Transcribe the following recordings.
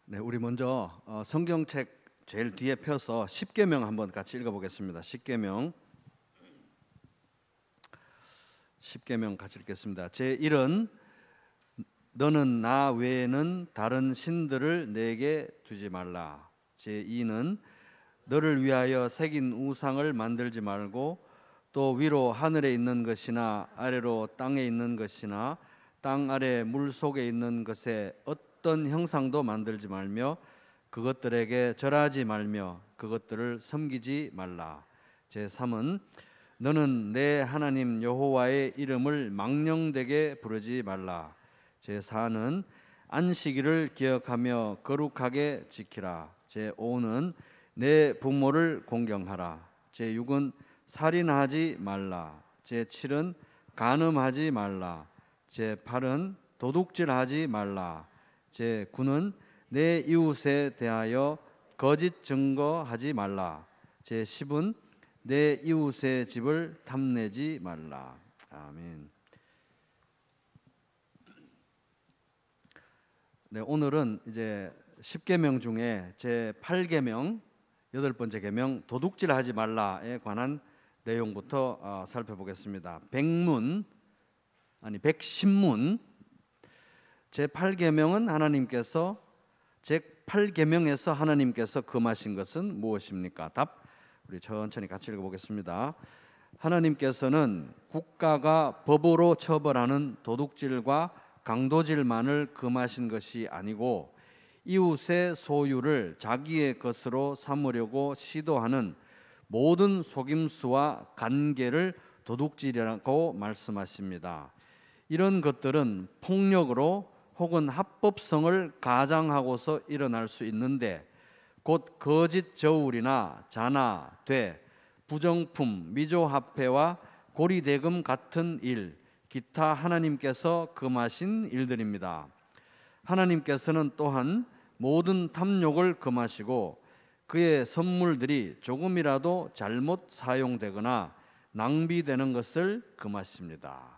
네, 우리 먼저 성경책 제일 뒤에 펴서 십계명 한번 같이 읽어보겠습니다. 십계명 같이 읽겠습니다. 제1은 너는 나 외에는 다른 신들을 내게 두지 말라. 제2는 너를 위하여 새긴 우상을 만들지 말고 또 위로 하늘에 있는 것이나 아래로 땅에 있는 것이나 땅 아래 물 속에 있는 것에 어떤 형상도 만들지 말며 그것들에게 절하지 말며 그것들을 섬기지 말라. 제3은 너는 내 하나님 여호와의 이름을 망령되게 부르지 말라. 제4는 안식일을 기억하며 거룩하게 지키라. 제5는 내 부모를 공경하라. 제6은 살인하지 말라. 제7은 간음하지 말라. 제8은 도둑질하지 말라. 제9는 내 이웃에 대하여 거짓 증거하지 말라. 제10은 내 이웃의 집을 탐내지 말라. 아멘. 네, 오늘은 이제 10계명 중에 제 8계명, 8번째 계명 도둑질하지 말라에 관한 내용부터 살펴보겠습니다. 백신문 제 8계명은 하나님께서 제 8계명에서 하나님께서 금하신 것은 무엇입니까? 답 우리 천천히 같이 읽어보겠습니다. 하나님께서는 국가가 법으로 처벌하는 도둑질과 강도질만을 금하신 것이 아니고 이웃의 소유를 자기의 것으로 삼으려고 시도하는 모든 속임수와 간계를 도둑질이라고 말씀하십니다. 이런 것들은 폭력으로 혹은 합법성을 가장하고서 일어날 수 있는데 곧 거짓 저울이나 자나, 돼, 부정품, 미조화폐와 고리대금 같은 일, 기타 하나님께서 금하신 일들입니다. 하나님께서는 또한 모든 탐욕을 금하시고 그의 선물들이 조금이라도 잘못 사용되거나 낭비되는 것을 금하십니다.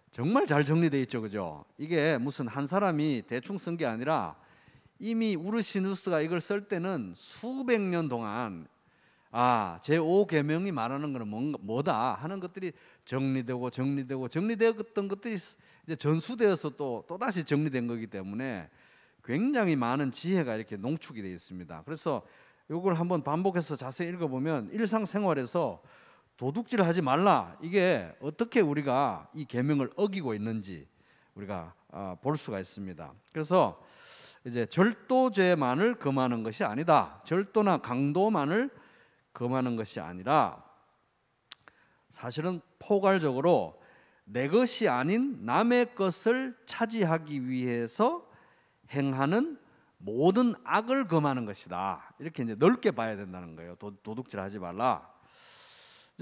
정말 잘 정리되어 있죠, 그죠? 이게 무슨 한 사람이 대충 쓴 게 아니라 이미 우르시누스가 이걸 쓸 때는 수백 년 동안 제5계명이 말하는 것은 뭐다 하는 것들이 정리되었던 것들이 이제 전수되어서 또다시 정리된 거기 때문에 굉장히 많은 지혜가 이렇게 농축이 되어 있습니다. 그래서 이걸 한번 반복해서 자세히 읽어보면 일상생활에서 도둑질 하지 말라, 이게 어떻게 우리가 이 계명을 어기고 있는지 우리가 볼 수가 있습니다. 그래서 이제 절도죄만을 금하는 것이 아니다, 절도나 강도만을 금하는 것이 아니라 사실은 포괄적으로 내 것이 아닌 남의 것을 차지하기 위해서 행하는 모든 악을 금하는 것이다, 이렇게 이제 넓게 봐야 된다는 거예요. 도둑질 하지 말라.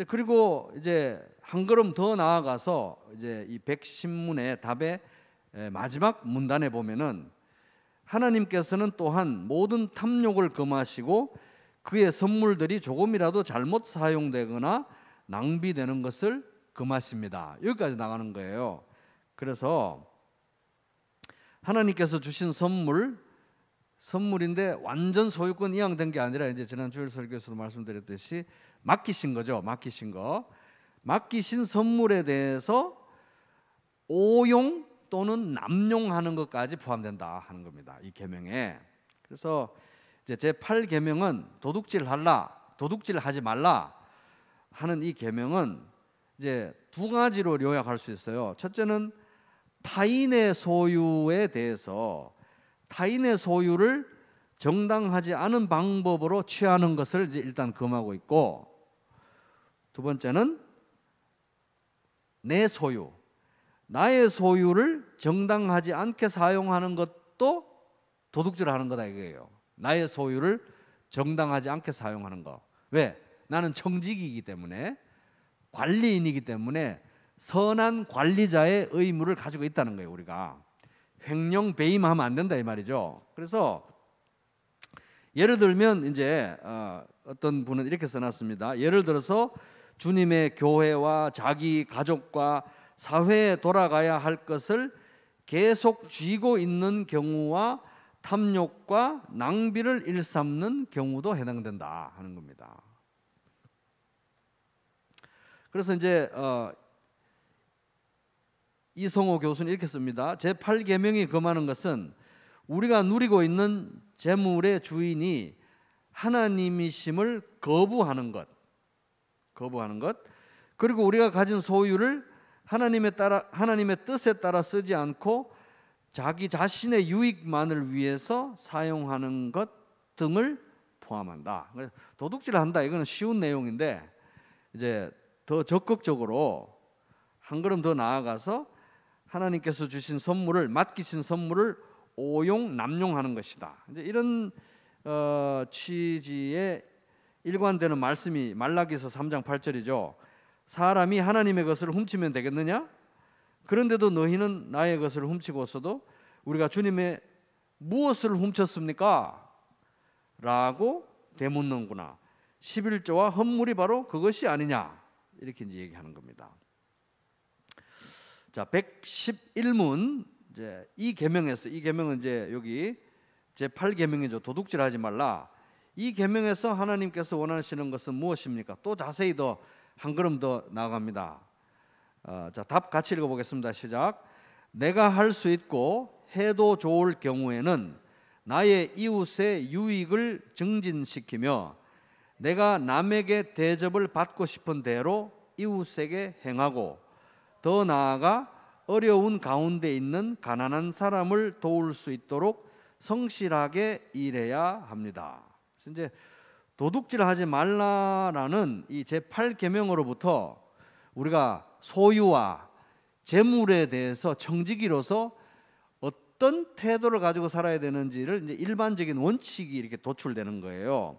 그리고 이제 한 걸음 더 나아가서 이제 이 백신문의 답의 마지막 문단에 보면은 하나님께서는 또한 모든 탐욕을 금하시고 그의 선물들이 조금이라도 잘못 사용되거나 낭비되는 것을 금하십니다. 여기까지 나가는 거예요. 그래서 하나님께서 주신 선물인데 완전 소유권 이양된 게 아니라 이제 지난 주일 설교에서도 말씀드렸듯이 맡기신 거죠. 맡기신 선물에 대해서 오용 또는 남용하는 것까지 포함된다 하는 겁니다, 이 계명에. 그래서 이제 제 8계명은 도둑질하지 말라 하는 이 계명은 이제 두 가지로 요약할 수 있어요. 첫째는 타인의 소유에 대해서 타인의 소유를 정당하지 않은 방법으로 취하는 것을 이제 일단 금하고 있고, 두 번째는 내 소유, 나의 소유를 정당하지 않게 사용하는 것도 도둑질하는 거다 이거예요. 나의 소유를 정당하지 않게 사용하는 거. 왜? 나는 청직이기 때문에, 관리인이기 때문에 선한 관리자의 의무를 가지고 있다는 거예요. 우리가 횡령 배임하면 안 된다 이 말이죠. 그래서 예를 들면 이제 어떤 분은 이렇게 써놨습니다. 예를 들어서 주님의 교회와 자기 가족과 사회에 돌아가야 할 것을 계속 쥐고 있는 경우와 탐욕과 낭비를 일삼는 경우도 해당된다 하는 겁니다. 그래서 이제 이성호 교수는 이렇게 씁니다. 제8계명이 금하는 것은 우리가 누리고 있는 재물의 주인이 하나님이심을 거부하는 것, 그리고 우리가 가진 소유를 하나님의 뜻에 따라 쓰지 않고 자기 자신의 유익만을 위해서 사용하는 것 등을 포함한다. 도둑질을 한다, 이거는 쉬운 내용인데 이제 더 적극적으로 한 걸음 더 나아가서 하나님께서 주신 선물을, 맡기신 선물을 오용 남용하는 것이다. 이제 이런 취지의 일관되는 말씀이 말라기서 3장 8절이죠. 사람이 하나님의 것을 훔치면 되겠느냐? 그런데도 너희는 나의 것을 훔치고서도 우리가 주님의 무엇을 훔쳤습니까? 라고 되묻는구나. 11조와 헌물이 바로 그것이 아니냐, 이렇게 이제 얘기하는 겁니다. 자, 111문 이제 이 계명은 이제 여기 제8계명이죠. 도둑질하지 말라. 이 계명에서 하나님께서 원하시는 것은 무엇입니까? 또 자세히 더 한 걸음 더 나아갑니다. 자, 답 같이 읽어보겠습니다. 시작. 내가 할 수 있고 해도 좋을 경우에는 나의 이웃의 유익을 증진시키며 내가 남에게 대접을 받고 싶은 대로 이웃에게 행하고 더 나아가 어려운 가운데 있는 가난한 사람을 도울 수 있도록 성실하게 일해야 합니다. 그래서 이제 도둑질하지 말라라는 이 제8계명으로부터 우리가 소유와 재물에 대해서 청지기로서 어떤 태도를 가지고 살아야 되는지를 이제 일반적인 원칙이 이렇게 도출되는 거예요.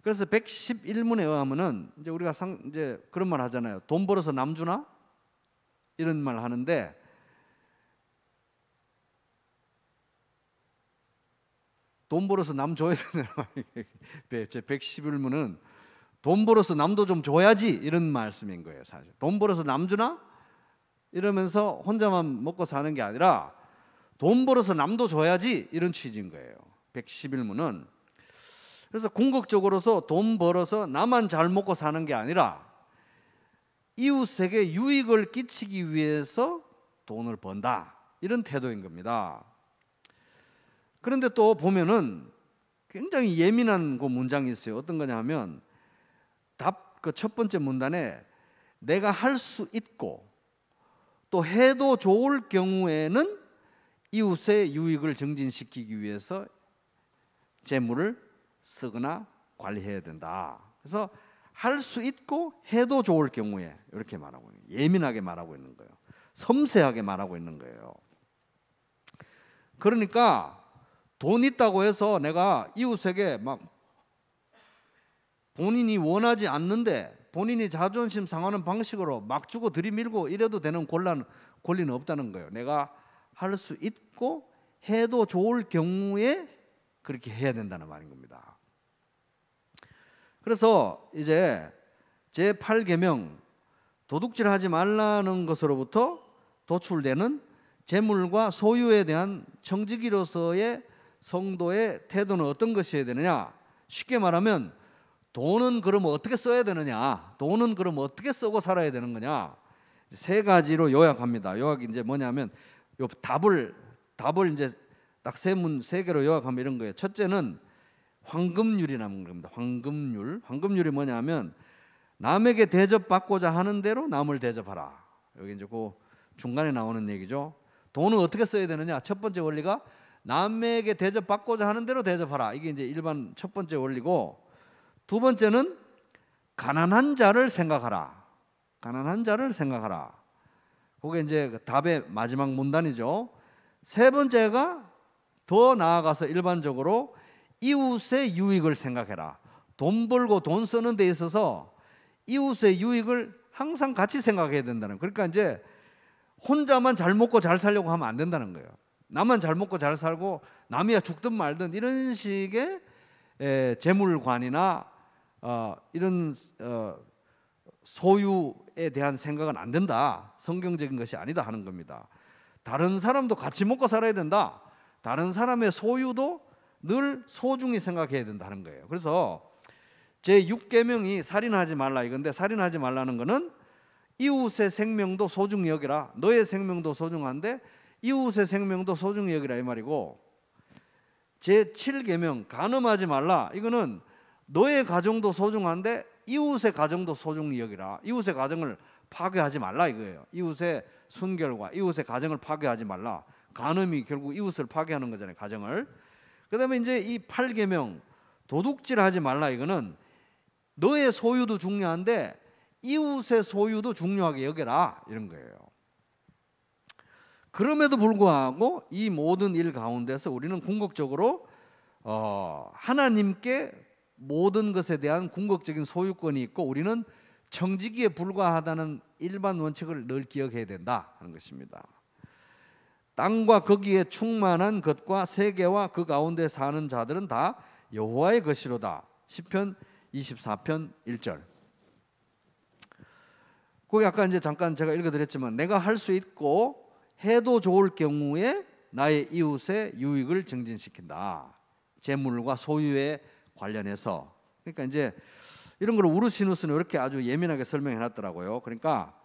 그래서 111문에 의하면은 이제 우리가 이제 그런 말 하잖아요. 돈 벌어서 남 주나? 이런 말 하는데, 돈 벌어서 남 줘야 되는 말이에요. 제 111문은 돈 벌어서 남도 좀 줘야지, 이런 말씀인 거예요. 사실 돈 벌어서 남 주나? 이러면서 혼자만 먹고 사는 게 아니라 돈 벌어서 남도 줘야지, 이런 취지인 거예요. 111문은. 그래서 궁극적으로서 돈 벌어서 나만 잘 먹고 사는 게 아니라 이웃에게 유익을 끼치기 위해서 돈을 번다, 이런 태도인 겁니다. 그런데 또 보면은 굉장히 예민한 그 문장이 있어요. 어떤 거냐 하면 그 첫 번째 문단에 내가 할 수 있고 또 해도 좋을 경우에는 이웃의 유익을 증진시키기 위해서 재물을 쓰거나 관리해야 된다. 그래서 할 수 있고 해도 좋을 경우에 이렇게 말하고 있는 거예요. 예민하게 말하고 있는 거예요. 섬세하게 말하고 있는 거예요. 그러니까 돈 있다고 해서 내가 이웃에게 막 본인이 원하지 않는데 본인이 자존심 상하는 방식으로 막 주고 들이밀고 이래도 되는 권리는 없다는 거예요. 내가 할 수 있고 해도 좋을 경우에 그렇게 해야 된다는 말인 겁니다. 그래서 이제 제8계명 도둑질하지 말라는 것으로부터 도출되는 재물과 소유에 대한 청지기로서의 성도의 태도는 어떤 것이어야 되느냐? 쉽게 말하면 돈은 그럼 어떻게 써야 되느냐? 돈은 그럼 어떻게 쓰고 살아야 되는 거냐? 세 가지로 요약합니다. 요약이 이제 뭐냐면 요 답을 이제 딱 세 개로 요약하면 이런 거예요. 첫째는 황금률이라는 겁니다. 황금률이 뭐냐면 남에게 대접받고자 하는 대로 남을 대접하라. 여기 이제 그 중간에 나오는 얘기죠. 돈은 어떻게 써야 되느냐? 첫 번째 원리가 남에게 대접받고자 하는 대로 대접하라. 이게 이제 일반 첫 번째 원리고, 두 번째는 가난한 자를 생각하라. 그게 이제 답의 마지막 문단이죠. 세 번째가 더 나아가서 일반적으로 이웃의 유익을 생각해라. 돈 벌고 돈 쓰는 데 있어서 이웃의 유익을 항상 같이 생각해야 된다는. 그러니까 이제 혼자만 잘 먹고 잘 살려고 하면 안 된다는 거예요. 나만 잘 먹고 잘 살고 남이야 죽든 말든 이런 식의 재물관이나 이런 소유에 대한 생각은 안 된다. 성경적인 것이 아니다 하는 겁니다. 다른 사람도 같이 먹고 살아야 된다. 다른 사람의 소유도 늘 소중히 생각해야 된다는 거예요. 그래서 제6계명이 살인하지 말라 이건데, 살인하지 말라는 거는 이웃의 생명도 소중히 여기라. 너의 생명도 소중한데 이웃의 생명도 소중히 여기라 이 말이고, 제7계명 간음하지 말라 이거는 너의 가정도 소중한데 이웃의 가정도 소중히 여기라. 이웃의 가정을 파괴하지 말라 이거예요. 이웃의 순결과 이웃의 가정을 파괴하지 말라. 간음이 결국 이웃을 파괴하는 거잖아요, 가정을. 그 다음에 이제 이 8계명 도둑질하지 말라 이거는 너의 소유도 중요한데 이웃의 소유도 중요하게 여겨라 이런 거예요. 그럼에도 불구하고 이 모든 일 가운데서 우리는 궁극적으로 하나님께 모든 것에 대한 궁극적인 소유권이 있고 우리는 청지기에 불과하다는 일반 원칙을 늘 기억해야 된다 하는 것입니다. 땅과 거기에 충만한 것과 세계와 그 가운데 사는 자들은 다 여호와의 것이로다. 시편 24편 1절. 거기 아까 이제 잠깐 제가 읽어드렸지만, 내가 할 수 있고 해도 좋을 경우에 나의 이웃의 유익을 증진시킨다. 재물과 소유에 관련해서. 그러니까 이제 이런 걸 우르시누스는 이렇게 아주 예민하게 설명해 놨더라고요. 그러니까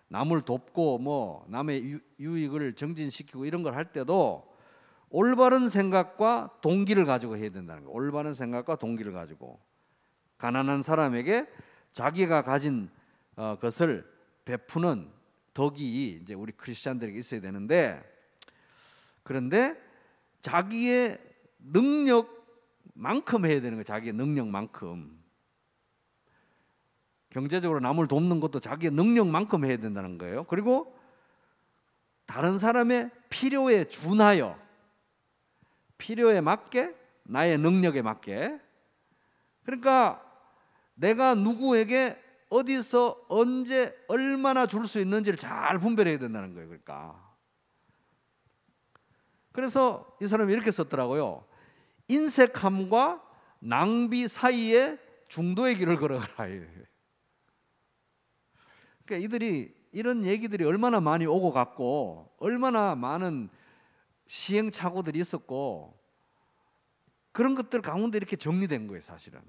남을 돕고 뭐 남의 유익을 증진시키고 이런 걸 할 때도 올바른 생각과 동기를 가지고 해야 된다는 거예요. 올바른 생각과 동기를 가지고 가난한 사람에게 자기가 가진 것을 베푸는 덕이 이제 우리 크리스찬들에게 있어야 되는데, 그런데 자기의 능력만큼 해야 되는 거예요. 자기의 능력만큼. 경제적으로 남을 돕는 것도 자기의 능력만큼 해야 된다는 거예요. 그리고 다른 사람의 필요에 준하여, 필요에 맞게, 나의 능력에 맞게. 그러니까 내가 누구에게 어디서 언제 얼마나 줄 수 있는지를 잘 분별해야 된다는 거예요. 그러니까 그래서 이 사람이 이렇게 썼더라고요. 인색함과 낭비 사이에 중도의 길을 걸어가라. 그러니까 이들이 이런 얘기들이 얼마나 많이 오고 갔고 얼마나 많은 시행착오들이 있었고 그런 것들 가운데 이렇게 정리된 거예요, 사실은.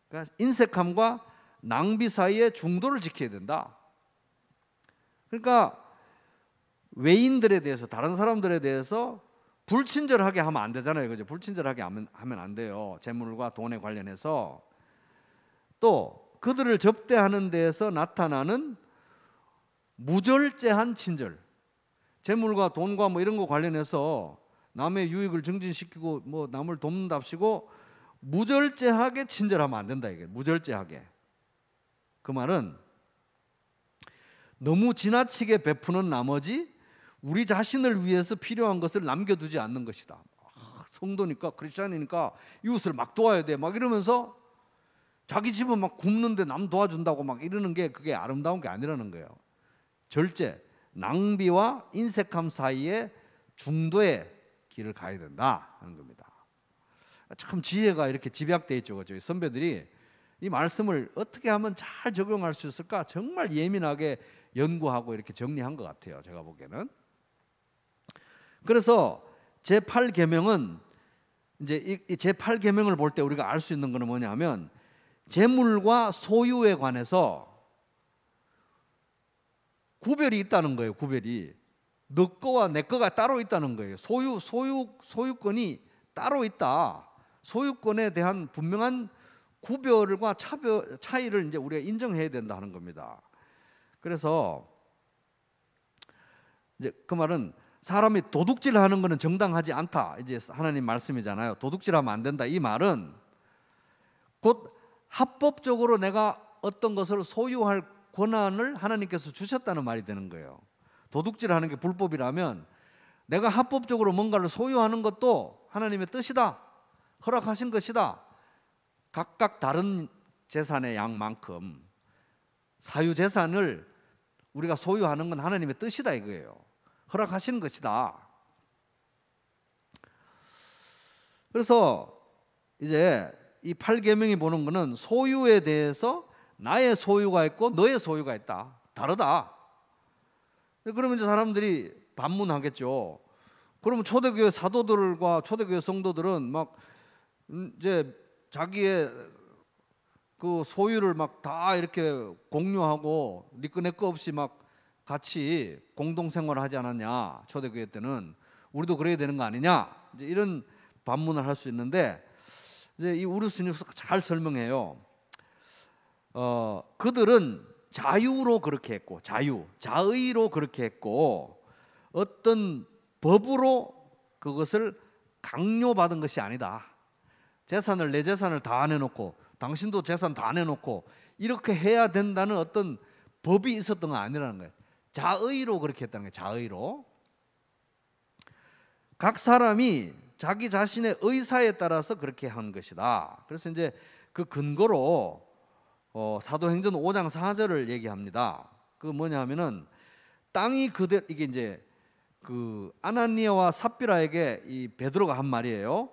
그러니까 인색함과 낭비 사이에 중도를 지켜야 된다. 그러니까 외인들에 대해서, 다른 사람들에 대해서 불친절하게 하면 안 되잖아요, 그죠? 불친절하게 하면 안 돼요. 재물과 돈에 관련해서. 또 그들을 접대하는 데에서 나타나는 무절제한 친절, 재물과 돈과 뭐 이런 거 관련해서 남의 유익을 증진시키고 뭐 남을 돕는답시고 무절제하게 친절하면 안 된다, 이게. 무절제하게. 그 말은 너무 지나치게 베푸는 나머지 우리 자신을 위해서 필요한 것을 남겨두지 않는 것이다. 성도니까, 크리스찬이니까 이웃을 막 도와야 돼 막 이러면서 자기 집은 막 굶는데 남 도와준다고 막 이러는 게 그게 아름다운 게 아니라는 거예요. 절제, 낭비와 인색함 사이에 중도의 길을 가야 된다 하는 겁니다. 참 지혜가 이렇게 집약되어 있죠. 저희 선배들이 이 말씀을 어떻게 하면 잘 적용할 수 있을까 정말 예민하게 연구하고 이렇게 정리한 것 같아요, 제가 보기에는. 그래서 제8계명은 이제 이 제8계명을 볼 때 우리가 알 수 있는 것은 뭐냐면 재물과 소유에 관해서 구별이 있다는 거예요. 구별이 너 거와 내 거가 따로 있다는 거예요. 소유권이 따로 있다. 소유권에 대한 분명한 구별과 차이를 이제 우리가 인정해야 된다 하는 겁니다. 그래서 이제 그 말은 사람이 도둑질하는 것은 정당하지 않다. 이제 하나님 말씀이잖아요. 도둑질하면 안 된다. 이 말은 곧 합법적으로 내가 어떤 것을 소유할 권한을 하나님께서 주셨다는 말이 되는 거예요. 도둑질하는 게 불법이라면 내가 합법적으로 뭔가를 소유하는 것도 하나님의 뜻이다. 허락하신 것이다. 각각 다른 재산의 양만큼 사유재산을 우리가 소유하는 건 하나님의 뜻이다 이거예요. 허락하신 것이다. 그래서 이제 이 8계명이 보는 것은 소유에 대해서 나의 소유가 있고 너의 소유가 있다. 다르다. 그러면 이제 사람들이 반문하겠죠. 그러면 초대교회 사도들과 초대교회 성도들은 막 이제 자기의 그 소유를 막 다 이렇게 공유하고 니꺼 내꺼 없이 막 같이 공동생활을 하지 않았냐. 초대교회 때는 우리도 그래야 되는 거 아니냐. 이제 이런 반문을 할 수 있는데 이제 이 우르스니우스가 잘 설명해요. 그들은 자유로 그렇게 했고, 자의로 그렇게 했고, 어떤 법으로 그것을 강요받은 것이 아니다. 내 재산을 다 내놓고 당신도 재산 다 내놓고 이렇게 해야 된다는 어떤 법이 있었던 건 아니라는 거예요. 자의로 그렇게 했다는 거예요. 자의로. 각 사람이 자기 자신의 의사에 따라서 그렇게 한 것이다. 그래서 이제 그 근거로 사도행전 5장 4절을 얘기합니다. 그 뭐냐면은 땅이 그대로, 이게 이제 그 아나니아와 삽비라에게 이 베드로가 한 말이에요.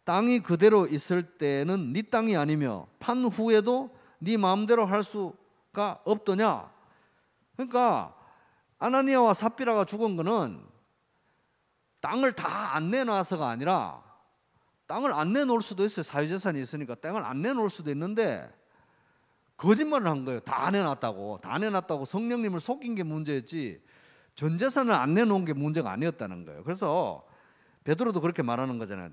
땅이 그대로 있을 때는 네 땅이 아니며 판 후에도 네 마음대로 할 수가 없더냐. 그러니까 아나니아와 삽비라가 죽은 거는 땅을 다 안 내놔서가 아니라, 땅을 안 내놓을 수도 있어요. 사유재산이 있으니까 땅을 안 내놓을 수도 있는데 거짓말을 한 거예요. 다 내놨다고 성령님을 속인 게 문제였지 전 재산을 안 내놓은 게 문제가 아니었다는 거예요. 그래서 베드로도 그렇게 말하는 거잖아요.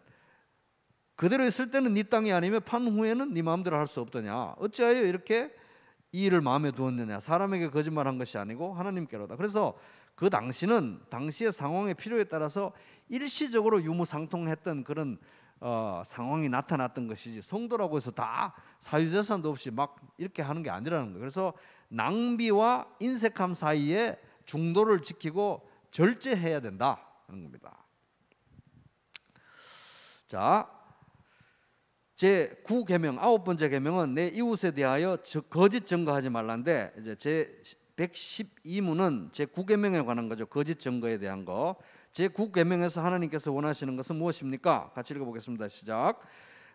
그대로 있을 때는 네 땅이 아니면 판 후에는 네 마음대로 할 수 없더냐. 어찌하여 이렇게 이 일을 마음에 두었느냐. 사람에게 거짓말한 것이 아니고 하나님께로다. 그래서 그 당시의 상황의 필요에 따라서 일시적으로 유무상통했던 그런 상황이 나타났던 것이지, 성도라고 해서 다 사유재산도 없이 막 이렇게 하는 게 아니라는 거예요. 그래서 낭비와 인색함 사이에 중도를 지키고 절제해야 된다 하는 겁니다. 자, 제 9계명 9번째 계명은 내 이웃에 대하여 거짓 증거하지 말란데, 이제 제 112문은 제 9계명에 관한 거죠. 거짓 증거에 대한 거. 제 9계명에서 하나님께서 원하시는 것은 무엇입니까? 같이 읽어보겠습니다. 시작.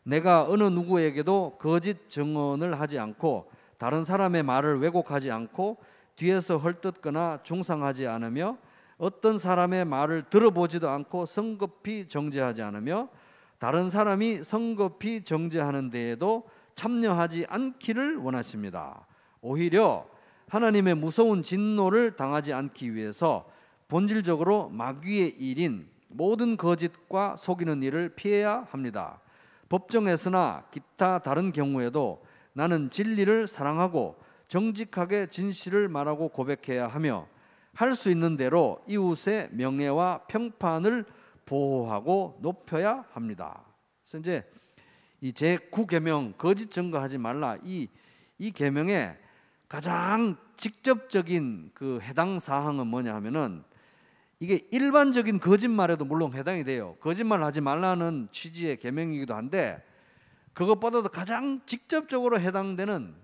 내가 어느 누구에게도 거짓 증언을 하지 않고 다른 사람의 말을 왜곡하지 않고 뒤에서 헐뜯거나 중상하지 않으며 어떤 사람의 말을 들어보지도 않고 성급히 정죄하지 않으며 다른 사람이 성급히 정죄하는 데에도 참여하지 않기를 원하십니다. 오히려 하나님의 무서운 진노를 당하지 않기 위해서 본질적으로 마귀의 일인 모든 거짓과 속이는 일을 피해야 합니다. 법정에서나 기타 다른 경우에도 나는 진리를 사랑하고 정직하게 진실을 말하고 고백해야 하며 할 수 있는 대로 이웃의 명예와 평판을 보호하고 높여야 합니다. 그래서 이제 이 제9계명 거짓 증거하지 말라, 이 계명의 가장 직접적인 그 해당 사항은 뭐냐 하면은, 이게 일반적인 거짓말에도 물론 해당이 돼요. 거짓말 하지 말라는 취지의 계명이기도 한데, 그것보다도 가장 직접적으로 해당되는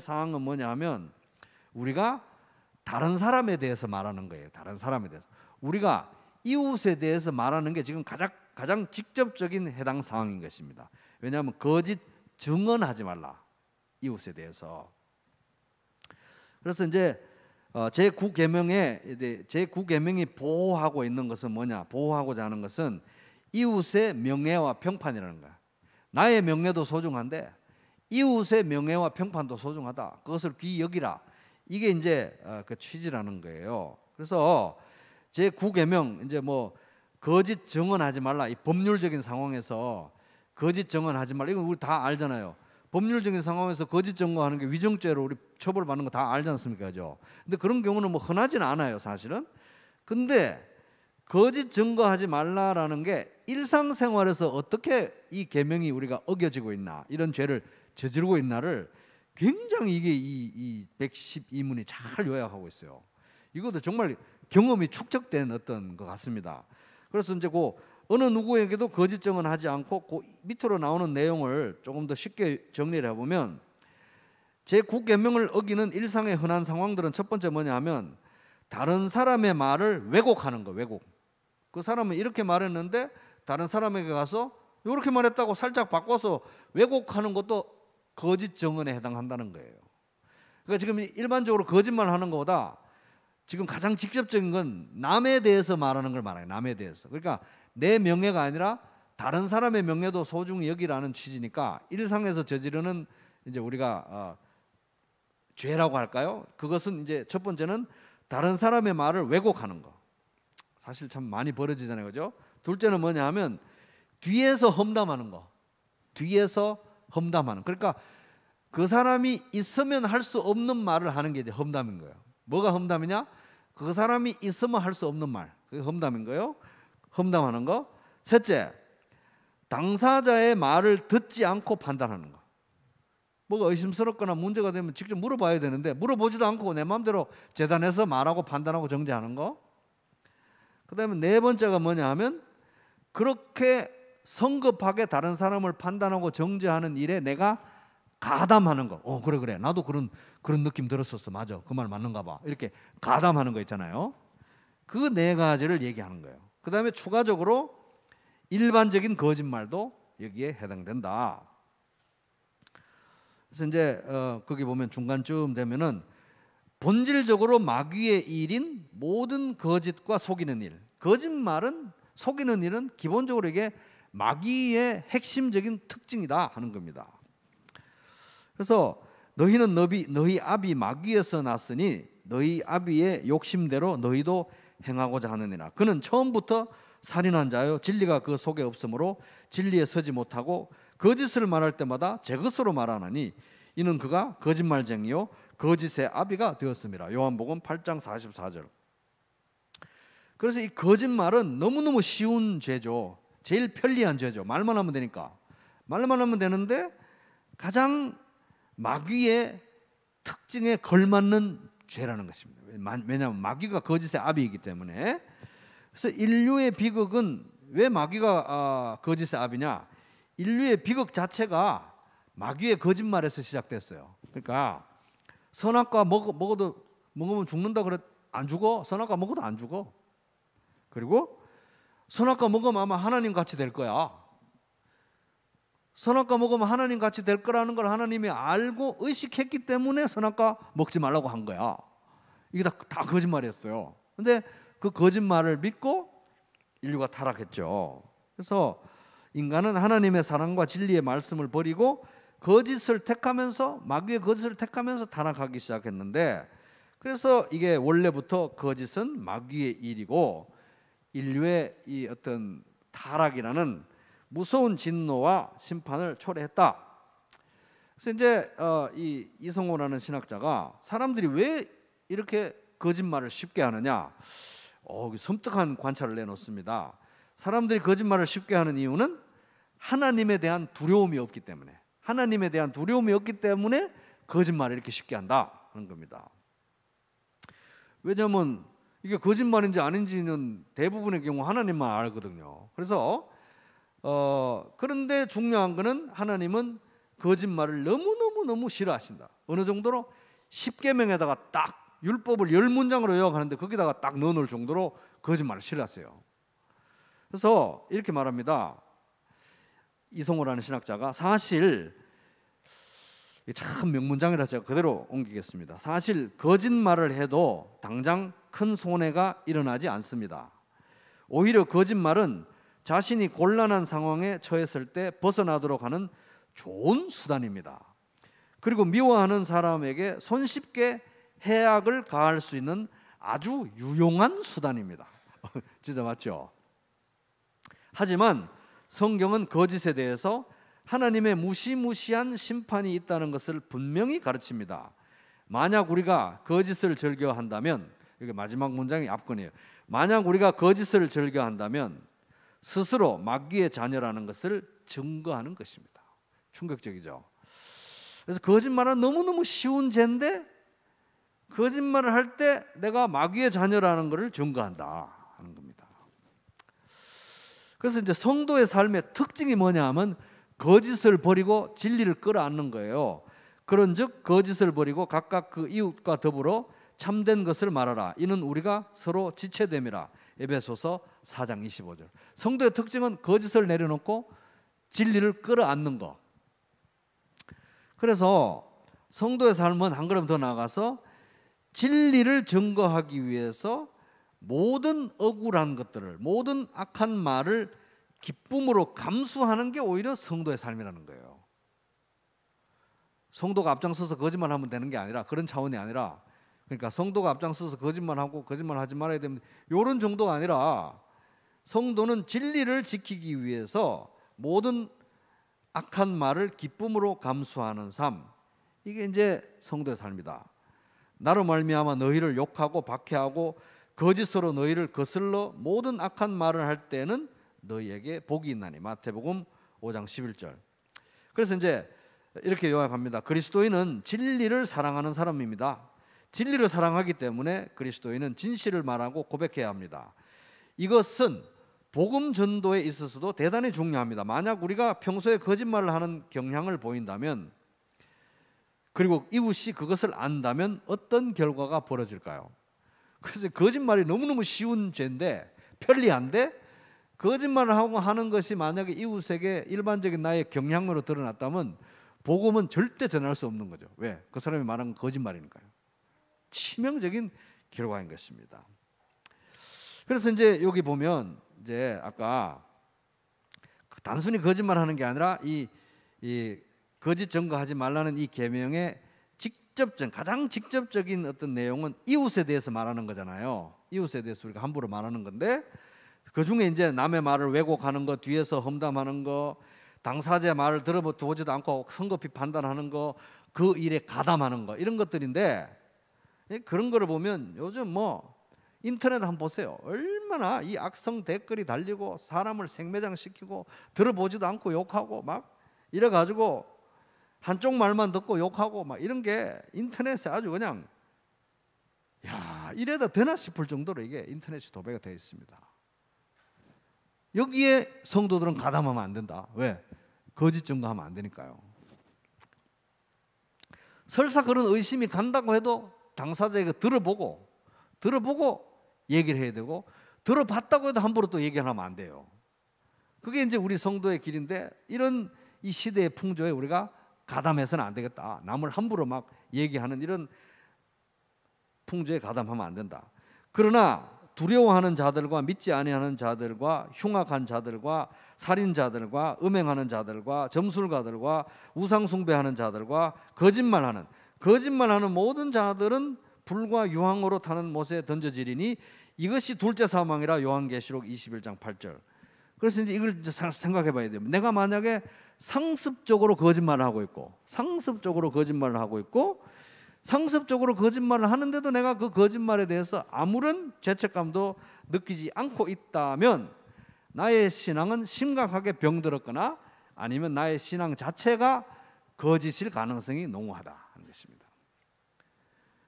사항은 뭐냐 하면, 우리가 다른 사람에 대해서 말하는 거예요. 다른 사람에 대해서. 우리가 이웃에 대해서 말하는 게 지금 가장 직접적인 해당 사항인 것입니다. 왜냐하면 거짓 증언하지 말라, 이웃에 대해서. 그래서 이제 제9계명이 보호하고 있는 것은 뭐냐? 보호하고자 하는 것은 이웃의 명예와 평판이라는 거야. 나의 명예도 소중한데 이웃의 명예와 평판도 소중하다. 그것을 귀히 여기라. 이게 이제 그 취지라는 거예요. 그래서 제9계명 이제 뭐 거짓 증언하지 말라, 이 법률적인 상황에서 거짓 증언하지 말라, 이건 우리 다 알잖아요. 법률적인 상황에서 거짓 증거하는 게 위증죄로 우리 처벌받는 거 다 알지 않습니까? 그죠? 근데 그런 경우는 뭐 흔하지는 않아요, 사실은. 근데 거짓 증거하지 말라라는 게 일상생활에서 어떻게 이 계명이 우리가 어겨지고 있나, 이런 죄를 저지르고 있나를 굉장히 이게 이 112문이 잘 요약하고 있어요. 이것도 정말 경험이 축적된 어떤 것 같습니다. 그래서 이제 그 어느 누구에게도 거짓 증언하지 않고 그 밑으로 나오는 내용을 조금 더 쉽게 정리를 해보면, 제9계명을 어기는 일상의 흔한 상황들은 첫 번째 뭐냐 하면 다른 사람의 말을 왜곡하는 거. 왜곡. 그 사람은 이렇게 말했는데 다른 사람에게 가서 이렇게 말했다고 살짝 바꿔서 왜곡하는 것도 거짓 증언에 해당한다는 거예요. 그러니까 지금 일반적으로 거짓말하는 것보다 지금 가장 직접적인 건 남에 대해서 말하는 걸 말해요. 남에 대해서. 그러니까 내 명예가 아니라 다른 사람의 명예도 소중히 여기라는 취지니까 일상에서 저지르는 이제 우리가 죄라고 할까요? 그것은 이제 첫 번째는 다른 사람의 말을 왜곡하는 거. 사실 참 많이 벌어지잖아요, 그죠? 둘째는 뭐냐 하면 뒤에서 험담하는 거. 뒤에서 험담하는. 그러니까 그 사람이 있으면 할 수 없는 말을 하는 게 이제 험담인 거예요. 뭐가 험담이냐? 그 사람이 있으면 할 수 없는 말. 그게 험담인 거예요. 험담하는 거. 셋째, 당사자의 말을 듣지 않고 판단하는 거. 뭐가 의심스럽거나 문제가 되면 직접 물어봐야 되는데 물어보지도 않고 내 마음대로 재단해서 말하고 판단하고 정죄하는 거. 그 다음에 네 번째가 뭐냐 하면 그렇게 성급하게 다른 사람을 판단하고 정죄하는 일에 내가 가담하는 거. 그래 나도 그런 느낌 들었었어. 맞아, 그 말 맞는가 봐. 이렇게 가담하는 거 있잖아요. 그 네 가지를 얘기하는 거예요. 그 다음에 추가적으로 일반적인 거짓말도 여기에 해당된다. 그래서 이제 거기 보면 중간쯤 되면은 본질적으로 마귀의 일인 모든 거짓과 속이는 일. 거짓말은, 속이는 일은 기본적으로 이게 마귀의 핵심적인 특징이다 하는 겁니다. 그래서 너희는 너희 아비 마귀에서 났으니 너희 아비의 욕심대로 너희도 행하고자 하느니라. 그는 처음부터 살인한 자요 진리가 그 속에 없으므로 진리에 서지 못하고 거짓을 말할 때마다 제 것으로 말하나니 이는 그가 거짓말쟁이요 거짓의 아비가 되었습니다. 요한복음 8장 44절. 그래서 이 거짓말은 너무너무 쉬운 죄죠. 제일 편리한 죄죠. 말만 하면 되니까. 말만 하면 되는데 가장 마귀의 특징에 걸맞는 죄라는 것입니다. 왜냐하면 마귀가 거짓의 아비이기 때문에. 그래서 인류의 비극은 왜 마귀가 거짓의 아비냐? 인류의 비극 자체가 마귀의 거짓말에서 시작됐어요. 그러니까 선악과 먹으면 죽는다 그래 안 죽어. 선악과 먹어도 안 죽어. 그리고 선악과 먹으면 아마 하나님 같이 될 거야. 선악과 먹으면 하나님 같이 될 거라는 걸 하나님이 알고 의식했기 때문에 선악과 먹지 말라고 한 거야. 이게 다 거짓말이었어요. 근데 그 거짓말을 믿고 인류가 타락했죠. 그래서 인간은 하나님의 사랑과 진리의 말씀을 버리고 거짓을 택하면서, 마귀의 거짓을 택하면서 타락하기 시작했는데, 그래서 이게 원래부터 거짓은 마귀의 일이고 인류의 이 어떤 타락이라는 무서운 진노와 심판을 초래했다. 그래서 이제 이성호라는 신학자가 사람들이 왜 이렇게 거짓말을 쉽게 하느냐, 섬뜩한 관찰을 내놓습니다. 사람들이 거짓말을 쉽게 하는 이유는 하나님에 대한 두려움이 없기 때문에, 하나님에 대한 두려움이 없기 때문에 거짓말을 이렇게 쉽게 한다 하는 겁니다. 왜냐하면 이게 거짓말인지 아닌지는 대부분의 경우 하나님만 알거든요. 그래서 그런데 중요한 거는 하나님은 거짓말을 너무 싫어하신다. 어느 정도로 10계명에다가 딱 율법을 10문장으로 요약하는데 거기다가 딱 넣어놓을 정도로 거짓말을 싫어하세요. 그래서 이렇게 말합니다. 이성호라는 신학자가, 사실 참 명문장이라 제가 그대로 옮기겠습니다. 사실 거짓말을 해도 당장 큰 손해가 일어나지 않습니다. 오히려 거짓말은 자신이 곤란한 상황에 처했을 때 벗어나도록 하는 좋은 수단입니다. 그리고 미워하는 사람에게 손쉽게 해악을 가할 수 있는 아주 유용한 수단입니다. 진짜 맞죠? 하지만 성경은 거짓에 대해서 하나님의 무시무시한 심판이 있다는 것을 분명히 가르칩니다. 만약 우리가 거짓을 즐겨한다면, 이게 마지막 문장이 앞권이에요. 만약 우리가 거짓을 즐겨한다면 스스로 마귀의 자녀라는 것을 증거하는 것입니다. 충격적이죠. 그래서 거짓말은 너무너무 쉬운 죄인데 거짓말을 할 때 내가 마귀의 자녀라는 것을 증거한다 하는 겁니다. 그래서 이제 성도의 삶의 특징이 뭐냐 하면 거짓을 버리고 진리를 끌어안는 거예요. 그런즉 거짓을 버리고 각각 그 이웃과 더불어 참된 것을 말하라. 이는 우리가 서로 지체됨이라. 에베소서 4장 25절. 성도의 특징은 거짓을 내려놓고 진리를 끌어안는 거. 그래서 성도의 삶은 한 걸음 더 나아가서 진리를 증거하기 위해서 모든 억울한 것들을, 모든 악한 말을 기쁨으로 감수하는 게 오히려 성도의 삶이라는 거예요. 성도가 앞장서서 거짓말하면 되는 게 아니라, 그런 차원이 아니라, 그러니까 성도가 앞장서서 거짓말하고 거짓말하지 말아야 되면 이런 정도가 아니라, 성도는 진리를 지키기 위해서 모든 악한 말을 기쁨으로 감수하는 삶, 이게 이제 성도의 삶이다. 나로 말미암아 너희를 욕하고 박해하고 거짓으로 너희를 거슬러 모든 악한 말을 할 때는 너희에게 복이 있나니. 마태복음 5장 11절. 그래서 이제 이렇게 요약합니다. 그리스도인은 진리를 사랑하는 사람입니다. 진리를 사랑하기 때문에 그리스도인은 진실을 말하고 고백해야 합니다. 이것은 복음 전도에 있어서도 대단히 중요합니다. 만약 우리가 평소에 거짓말을 하는 경향을 보인다면, 그리고 이웃이 그것을 안다면 어떤 결과가 벌어질까요? 그래서 거짓말이 너무너무 쉬운 죄인데, 편리한데, 거짓말을 하고 하는 것이 만약에 이웃에게 일반적인 나의 경향으로 드러났다면 복음은 절대 전할 수 없는 거죠. 왜? 그 사람이 말한 건 거짓말이니까요. 치명적인 결과인 것입니다. 그래서 이제 여기 보면 이제 아까 단순히 거짓말하는 게 아니라 이 거짓 증거하지 말라는 이 계명의 가장 직접적인 어떤 내용은 이웃에 대해서 말하는 거잖아요. 이웃에 대해서 우리가 함부로 말하는 건데, 그 중에 이제 남의 말을 왜곡하는 거, 뒤에서 험담하는 거, 당사자의 말을 들어보지도 않고 성급히 판단하는 거, 그 일에 가담하는 거, 이런 것들인데, 그런 거를 보면 요즘 뭐 인터넷 한번 보세요. 얼마나 이 악성 댓글이 달리고 사람을 생매장시키고 들어보지도 않고 욕하고 막 이래가지고 한쪽 말만 듣고 욕하고 막 이런 게 인터넷에 아주 그냥, 야, 이래다 되나 싶을 정도로 이게 인터넷이 도배가 되어 있습니다. 여기에 성도들은 가담하면 안 된다. 왜? 거짓 증거하면 안 되니까요. 설사 그런 의심이 간다고 해도 당사자에게 들어보고 얘기를 해야 되고, 들어봤다고 해도 함부로 또 얘기하면 안 돼요. 그게 이제 우리 성도의 길인데, 이런 이 시대의 풍조에 우리가 가담해서는 안 되겠다. 남을 함부로 막 얘기하는 이런 풍조에 가담하면 안 된다. 그러나 두려워하는 자들과 믿지 아니하는 자들과 흉악한 자들과 살인자들과 음행하는 자들과 점술가들과 우상숭배하는 자들과 거짓말하는 모든 자들은 불과 유황으로 타는 못에 던져지리니 이것이 둘째 사망이라. 요한계시록 21장 8절. 그래서 이제 이걸 생각해 봐야 돼요. 내가 만약에 상습적으로 거짓말을 하고 있고 상습적으로 거짓말을 하는데도 내가 그 거짓말에 대해서 아무런 죄책감도 느끼지 않고 있다면 나의 신앙은 심각하게 병들었거나 아니면 나의 신앙 자체가 거짓일 가능성이 농후하다 하는 것입니다.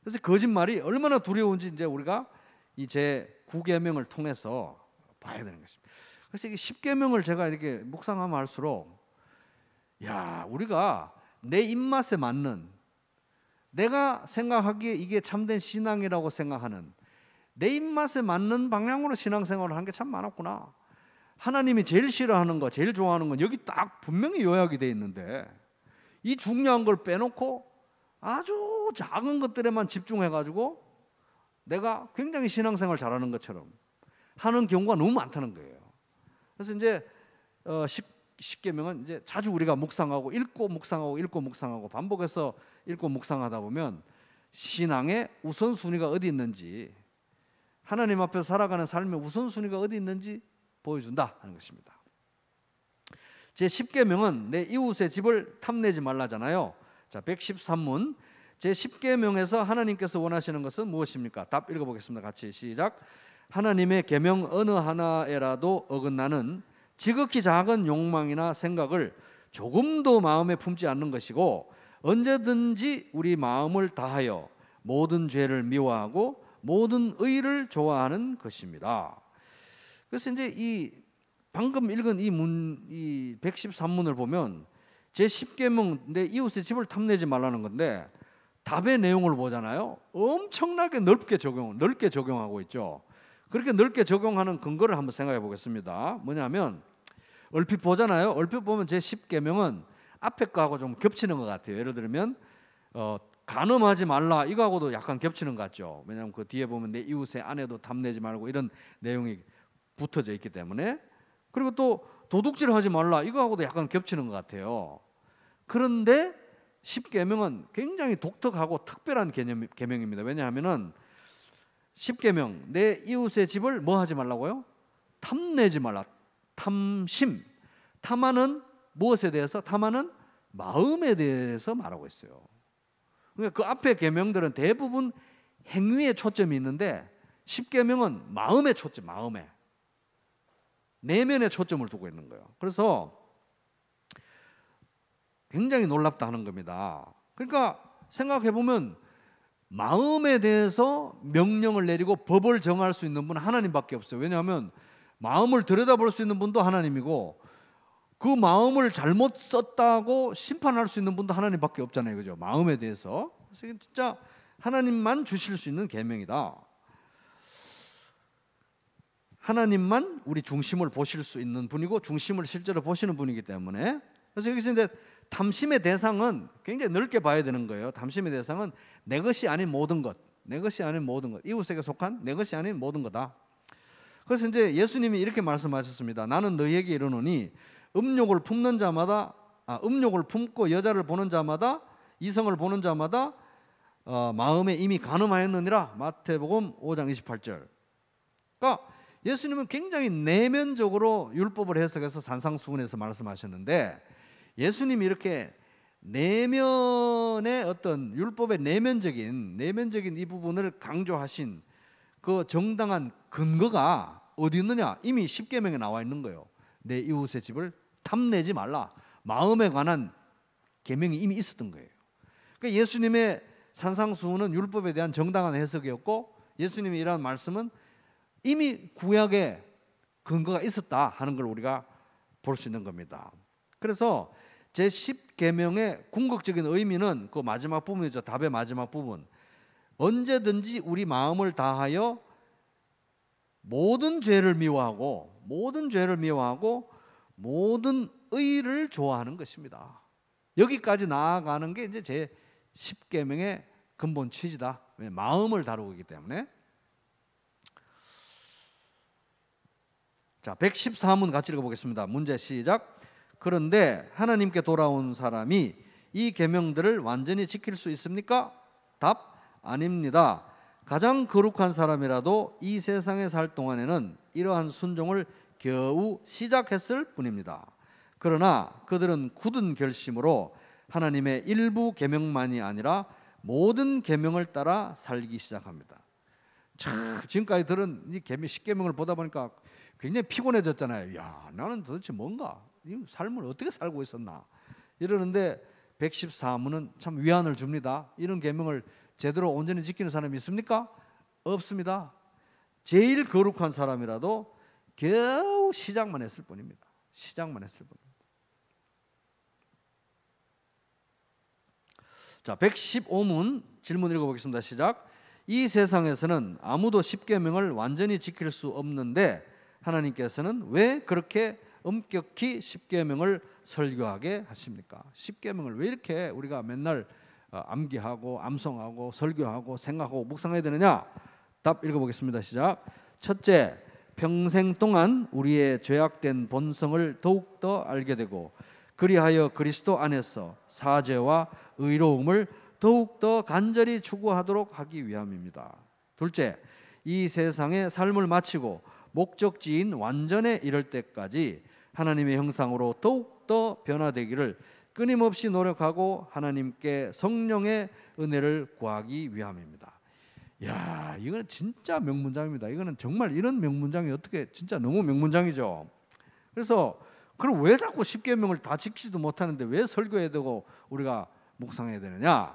그래서 거짓말이 얼마나 두려운지 이제 우리가 이 제 9계명을 통해서 봐야 되는 것입니다. 그래서 이 10계명을 제가 이렇게 묵상하면 할수록, 야, 우리가 내 입맛에 맞는, 내가 생각하기에 이게 참된 신앙이라고 생각하는 내 입맛에 맞는 방향으로 신앙생활을 하는 게 참 많았구나. 하나님이 제일 싫어하는 거, 제일 좋아하는 건 여기 딱 분명히 요약이 돼 있는데, 이 중요한 걸 빼놓고 아주 작은 것들에만 집중해가지고 내가 굉장히 신앙생활 잘하는 것처럼 하는 경우가 너무 많다는 거예요. 그래서 이제 10계명은 이제 자주 우리가 묵상하고 읽고 묵상하고 반복해서 읽고 묵상하다 보면 신앙의 우선순위가 어디 있는지, 하나님 앞에서 살아가는 삶의 우선순위가 어디 있는지 보여준다 하는 것입니다. 제 10계명은 내 이웃의 집을 탐내지 말라잖아요. 자, 113문 제 10계명에서 하나님께서 원하시는 것은 무엇입니까? 답 읽어보겠습니다. 같이 시작. 하나님의 계명 어느 하나에라도 어긋나는 지극히 작은 욕망이나 생각을 조금도 마음에 품지 않는 것이고, 언제든지 우리 마음을 다하여 모든 죄를 미워하고 모든 의를 좋아하는 것입니다. 그래서 이제 이 방금 읽은 이 113문을 보면 제 10계명 내 이웃의 집을 탐내지 말라는 건데, 답의 내용을 보잖아요. 엄청나게 넓게 적용하고 있죠. 그렇게 넓게 적용하는 근거를 한번 생각해 보겠습니다. 뭐냐면 얼핏 보잖아요. 얼핏 보면 제 10계명은 앞에 거하고 좀 겹치는 것 같아요. 예를 들면 간음하지 말라 이거하고도 약간 겹치는 것 같죠. 왜냐하면 그 뒤에 보면 내 이웃의 아내도 탐내지 말고 이런 내용이 붙어져 있기 때문에. 그리고 또 도둑질하지 말라 이거하고도 약간 겹치는 것 같아요. 그런데 십계명은 굉장히 독특하고 특별한 계명입니다. 왜냐하면은 십계명 내 이웃의 집을 뭐 하지 말라고요? 탐내지 말라. 탐심. 탐하는 무엇에 대해서? 탐하는 마음에 대해서 말하고 있어요. 그러니까 그 앞에 계명들은 대부분 행위에 초점이 있는데 십계명은 마음에 초점, 마음에 내면에 초점을 두고 있는 거예요. 그래서 굉장히 놀랍다 하는 겁니다. 그러니까 생각해 보면 마음에 대해서 명령을 내리고 법을 정할 수 있는 분은 하나님밖에 없어요. 왜냐하면 마음을 들여다볼 수 있는 분도 하나님이고 그 마음을 잘못 썼다고 심판할 수 있는 분도 하나님밖에 없잖아요. 그죠? 마음에 대해서. 그래서 이게 진짜 하나님만 주실 수 있는 계명이다. 하나님만 우리 중심을 보실 수 있는 분이고 중심을 실제로 보시는 분이기 때문에. 그래서 여기서 이제 탐심의 대상은 굉장히 넓게 봐야 되는 거예요. 탐심의 대상은 내 것이 아닌 모든 것, 내 것이 아닌 모든 것, 이웃에게 속한 내 것이 아닌 모든 거다. 그래서 이제 예수님이 이렇게 말씀하셨습니다. 나는 너희에게 이르노니 음욕을 품고 여자를 보는 자마다, 이성을 보는 자마다 마음에 이미 간음하였느니라. 마태복음 5장 28절. 그러니까 예수님은 굉장히 내면적으로 율법을 해석해서 산상수훈에서 말씀하셨는데, 예수님이 이렇게 내면의 어떤 율법의 내면적인 이 부분을 강조하신 그 정당한 근거가 어디 있느냐? 이미 십계명에 나와 있는 거예요. 내 이웃의 집을 탐내지 말라. 마음에 관한 계명이 이미 있었던 거예요. 그러니까 예수님의 산상수훈은 율법에 대한 정당한 해석이었고, 예수님이 이러한 말씀은 이미 구약에 근거가 있었다 하는 걸 우리가 볼 수 있는 겁니다. 그래서 제10계명의 궁극적인 의미는 그 마지막 부분이죠. 답의 마지막 부분. 언제든지 우리 마음을 다하여 모든 죄를 미워하고 모든 의를 좋아하는 것입니다. 여기까지 나아가는 게 이제 제10계명의 근본 취지다. 마음을 다루고 있기 때문에. 자, 114문 같이 읽어보겠습니다. 문제 시작. 그런데 하나님께 돌아온 사람이 이 계명들을 완전히 지킬 수 있습니까? 답, 아닙니다. 가장 거룩한 사람이라도 이 세상에 살 동안에는 이러한 순종을 겨우 시작했을 뿐입니다. 그러나 그들은 굳은 결심으로 하나님의 일부 계명만이 아니라 모든 계명을 따라 살기 시작합니다. 참, 지금까지 들은 이 십계명을 보다 보니까 굉장히 피곤해졌잖아요. 야, 나는 도대체 뭔가 이 삶을 어떻게 살고 있었나 이러는데 114문은 참 위안을 줍니다. 이런 계명을 제대로 온전히 지키는 사람이 있습니까? 없습니다. 제일 거룩한 사람이라도 겨우 시작만 했을 뿐입니다. 시작만 했을 뿐입니다. 자, 115문 질문 읽어보겠습니다. 시작. 이 세상에서는 아무도 십계명을 완전히 지킬 수 없는데 하나님께서는 왜 그렇게 엄격히 십계명을 설교하게 하십니까? 십계명을 왜 이렇게 우리가 맨날 암기하고 암송하고 설교하고 생각하고 묵상해야 되느냐? 답 읽어보겠습니다. 시작. 첫째, 평생 동안 우리의 죄악된 본성을 더욱더 알게 되고 그리하여 그리스도 안에서 사죄와 의로움을 더욱더 간절히 추구하도록 하기 위함입니다. 둘째, 이 세상의 삶을 마치고 목적지인 완전에 이를 때까지 하나님의 형상으로 더욱더 변화되기를 끊임없이 노력하고 하나님께 성령의 은혜를 구하기 위함입니다. 야, 이거는 진짜 명문장입니다. 이거는 정말 이런 명문장이 어떻게 진짜 너무 명문장이죠. 그래서 그럼 왜 자꾸 십계명을 다 지키지도 못하는데 왜 설교해야 되고 우리가 묵상해야 되느냐?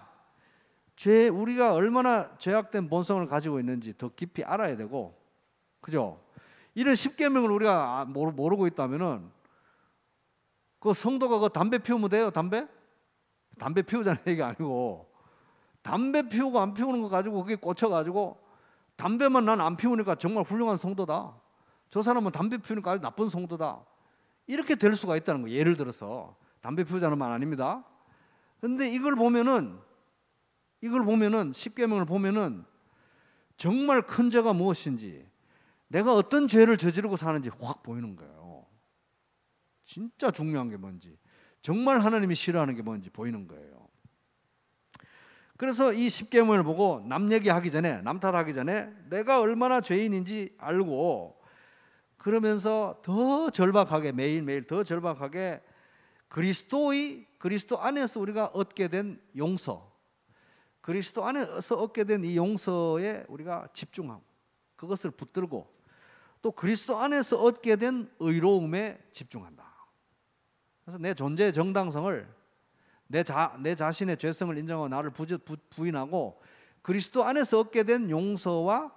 우리가 얼마나 죄악된 본성을 가지고 있는지 더 깊이 알아야 되고, 그죠? 이런 십계명을 우리가 모르고 있다면은 그 성도가 그 담배 피우면 돼요? 담배 피우자는 얘기가 아니고 담배 피우고 안 피우는 거 가지고 그게 꽂혀가지고 담배만 난 안 피우니까 정말 훌륭한 성도다. 저 사람은 담배 피우니까 아주 나쁜 성도다. 이렇게 될 수가 있다는 거예요. 예를 들어서 담배 피우자는 말 아닙니다. 그런데 이걸 보면은 이걸 보면은 십계명을 보면은 정말 큰 죄가 무엇인지, 내가 어떤 죄를 저지르고 사는지 확 보이는 거예요. 진짜 중요한 게 뭔지, 정말 하나님이 싫어하는 게 뭔지 보이는 거예요. 그래서 이 십계명을 보고 남 얘기하기 전에, 남 탓하기 전에 내가 얼마나 죄인인지 알고, 그러면서 더 절박하게, 매일매일 더 절박하게 그리스도 안에서 우리가 얻게 된 용서, 그리스도 안에서 얻게 된 이 용서에 우리가 집중하고 그것을 붙들고, 또 그리스도 안에서 얻게 된 의로움에 집중한다. 그래서 내 존재의 정당성을, 내 자신의 죄성을 인정하고 나를 부인하고 그리스도 안에서 얻게 된 용서와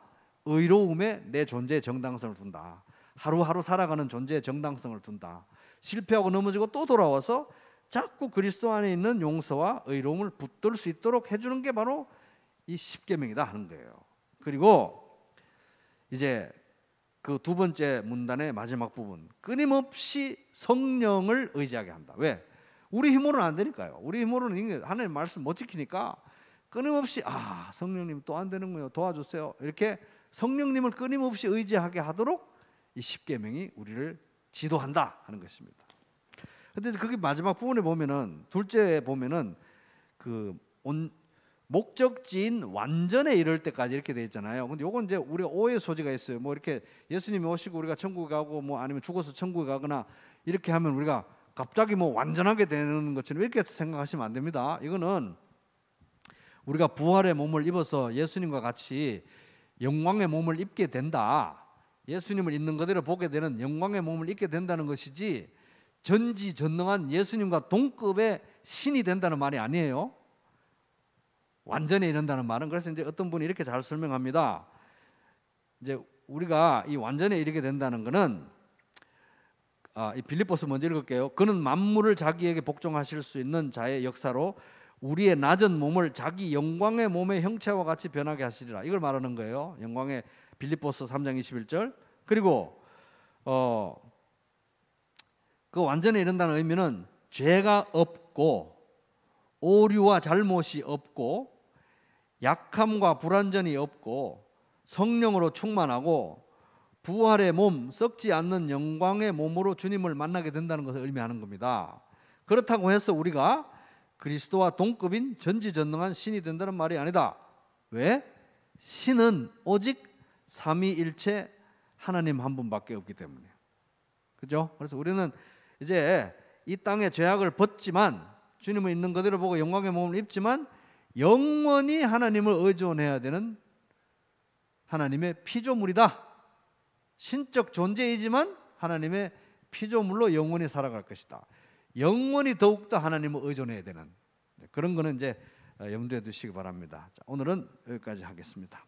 의로움에 내 존재의 정당성을 둔다. 하루하루 살아가는 존재의 정당성을 둔다. 실패하고 넘어지고 또 돌아와서 자꾸 그리스도 안에 있는 용서와 의로움을 붙들 수 있도록 해주는 게 바로 이 십계명이다 하는 거예요. 그리고 이제 그 두 번째 문단의 마지막 부분, 끊임없이 성령을 의지하게 한다. 왜? 우리 힘으로는 안 되니까요. 우리 힘으로는 하나님 말씀 못 지키니까 끊임없이 성령님 또 안 되는 거예요, 도와주세요, 이렇게 성령님을 끊임없이 의지하게 하도록 이 십계명이 우리를 지도한다 하는 것입니다. 그런데 그게 마지막 부분에 보면은, 둘째 보면은 그 목적지인 완전에 이를 때까지 이렇게 돼 있잖아요. 근데 요건 이제 우리가 오해 소지가 있어요. 뭐 이렇게 예수님이 오시고 우리가 천국에 가고, 뭐 아니면 죽어서 천국에 가거나 이렇게 하면 우리가 갑자기 뭐 완전하게 되는 것처럼 이렇게 생각하시면 안 됩니다. 이거는 우리가 부활의 몸을 입어서 예수님과 같이 영광의 몸을 입게 된다, 예수님을 있는 그대로 보게 되는 영광의 몸을 입게 된다는 것이지, 전지전능한 예수님과 동급의 신이 된다는 말이 아니에요. 완전히 이른다는 말은, 그래서 이제 어떤 분이 이렇게 잘 설명합니다. 이제 우리가 이 완전히 이르게 된다는 것은, 이 빌립보서 먼저 읽을게요. 그는 만물을 자기에게 복종하실 수 있는 자의 역사로 우리의 낮은 몸을 자기 영광의 몸의 형체와 같이 변하게 하시리라. 이걸 말하는 거예요. 영광의 빌립보서 3장 21절. 그리고 그 완전히 이른다는 의미는 죄가 없고 오류와 잘못이 없고 약함과 불완전이 없고 성령으로 충만하고 부활의 몸, 썩지 않는 영광의 몸으로 주님을 만나게 된다는 것을 의미하는 겁니다. 그렇다고 해서 우리가 그리스도와 동급인 전지전능한 신이 된다는 말이 아니다. 왜? 신은 오직 삼위일체 하나님 한 분밖에 없기 때문에. 그죠? 그래서 우리는 이제 이 땅의 죄악을 벗지만, 주님을 있는 그대로 보고 영광의 몸을 입지만 영원히 하나님을 의존해야 되는 하나님의 피조물이다. 신적 존재이지만 하나님의 피조물로 영원히 살아갈 것이다. 영원히 더욱더 하나님을 의존해야 되는 그런 거는 이제 염두에 두시기 바랍니다. 자, 오늘은 여기까지 하겠습니다.